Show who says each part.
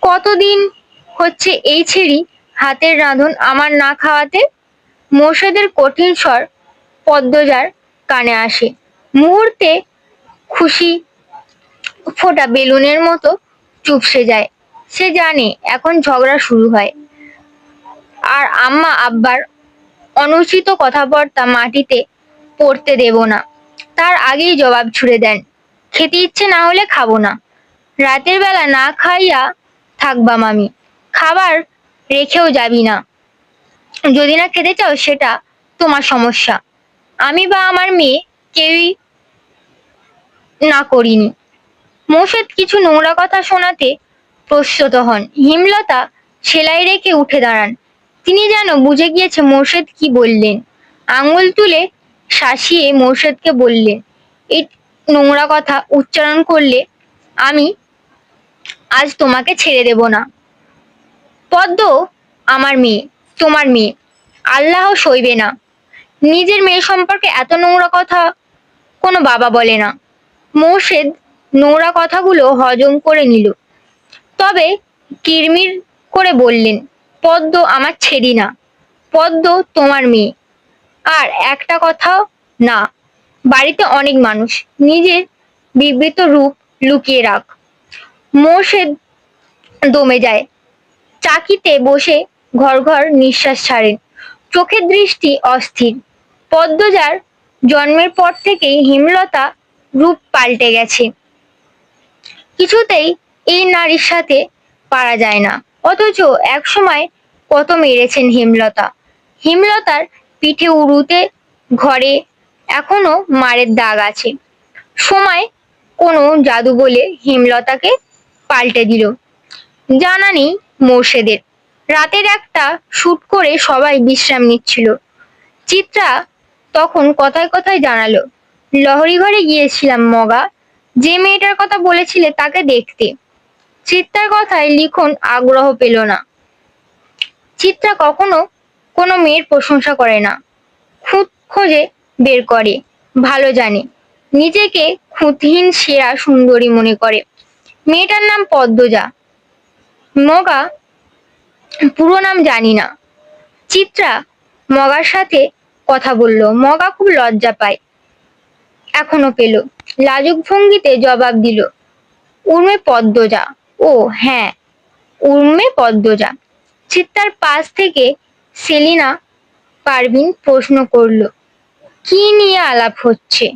Speaker 1: কতদিন হচ্ছে এই ছেড়ি হাতের রাঁধুন আমার না খাওয়াতে? মোর্শেদের কঠিন স্বর পদ্মজার কানে আসে। মুহূর্তে খুশি ফোটা বেলুনের মতো চুপসে যায়। সে জানে এখন ঝগড়া শুরু হয়, আর আম্মা আব্বার অনুচিত কথাবার্তা মাটিতে পড়তে দেব না। তার আগেই জবাব ছুড়ে দেন, খেতে ইচ্ছে না হলে খাবো না। রাতের বেলা না খাইয়া থাকবা মামি, খাবার রেখেও যাবি না। যদি না খেতে চাও সেটা তোমার সমস্যা, আমি বা আমার মেয়ে কেউই না করিনি। মোর্শেদ কিছু নোংরা কথা শোনাতে প্রস্তুত হন। হিমলতা সেলাই রেখে উঠে দাঁড়ান। তিনি যেন বুঝে গিয়েছে মোর্শেদ কি বললেন। আঙুল তুলে শাসিয়ে মোর্শেদকে বললেন, এই নোংরা কথা উচ্চারণ করলে আমি আজ তোমাকে ছেড়ে দেব না। পদ্ম আমার মেয়ে, তোমার মেয়ে, আল্লাহ সইবে না। নিজের মেয়ে সম্পর্কে এত নোংরা কথা কোনো বাবা বলে না। মোর্শেদ নোংরা কথাগুলো হজম করে নিল, তবে কিরমির করে বললেন, পদ্ম আমার ছেড়ি না, পদ্ম তোমার মেয়ে। আর একটা কথাও না, বাড়িতে অনেক মানুষ, নিজের বিবৃত রূপ লুকিয়ে রাখ। মোর্শেদ দমে যায়, চাকিতে বসে ঘর ঘর নিঃশ্বাস ছাড়েন। চোখের দৃষ্টি অস্থির। পদ্মজার জন্মের পর থেকেই হিমলতা রূপ পাল্টে গেছে। কিছুতেই এই নারীর সাথে পারা যায় না। অথচ একসময় কত মেরেছেন হিমলতা। হিমলতার পিঠে উড়ুতে ঘরে এখনো মারের দাগ আছে। সময় কোনো জাদু বলে হিমলতাকে পাল্টে দিল। জানা নেই মোর্শেদের। রাতের একটা শুট করে সবাই বিশ্রাম নিচ্ছিল। চিত্রা তখন কথায় কথায় জানালো, লহরী ঘরে গিয়েছিলাম মগা, যে মেয়েটার কথা বলেছিলে তাকে দেখতে। চিত্রার কথায় লিখন আগ্রহ পেল না। চিত্রা কখনো কোনো মেয়ের প্রশংসা করে না, খুঁত খোঁজে বের করে, ভালো জানে নিজেকে খুঁতহীন সেরা সুন্দরী মনে করে। মেয়েটার নাম পদ্মজা, মগা পুরো নাম জানি না। চিত্রা মগার সাথে কথা বলল। মগা খুব লজ্জা পায়, এখনো পেল। লাজুক ভঙ্গিতে জবাব দিল, উর্মে পদ্মজা। ও হ্যাঁ, উর্মে পদ্মজা। চিত্রার পাশ থেকে সেলিনা পারভিন প্রশ্ন করল, কি নিয়ে আলাপ হচ্ছে?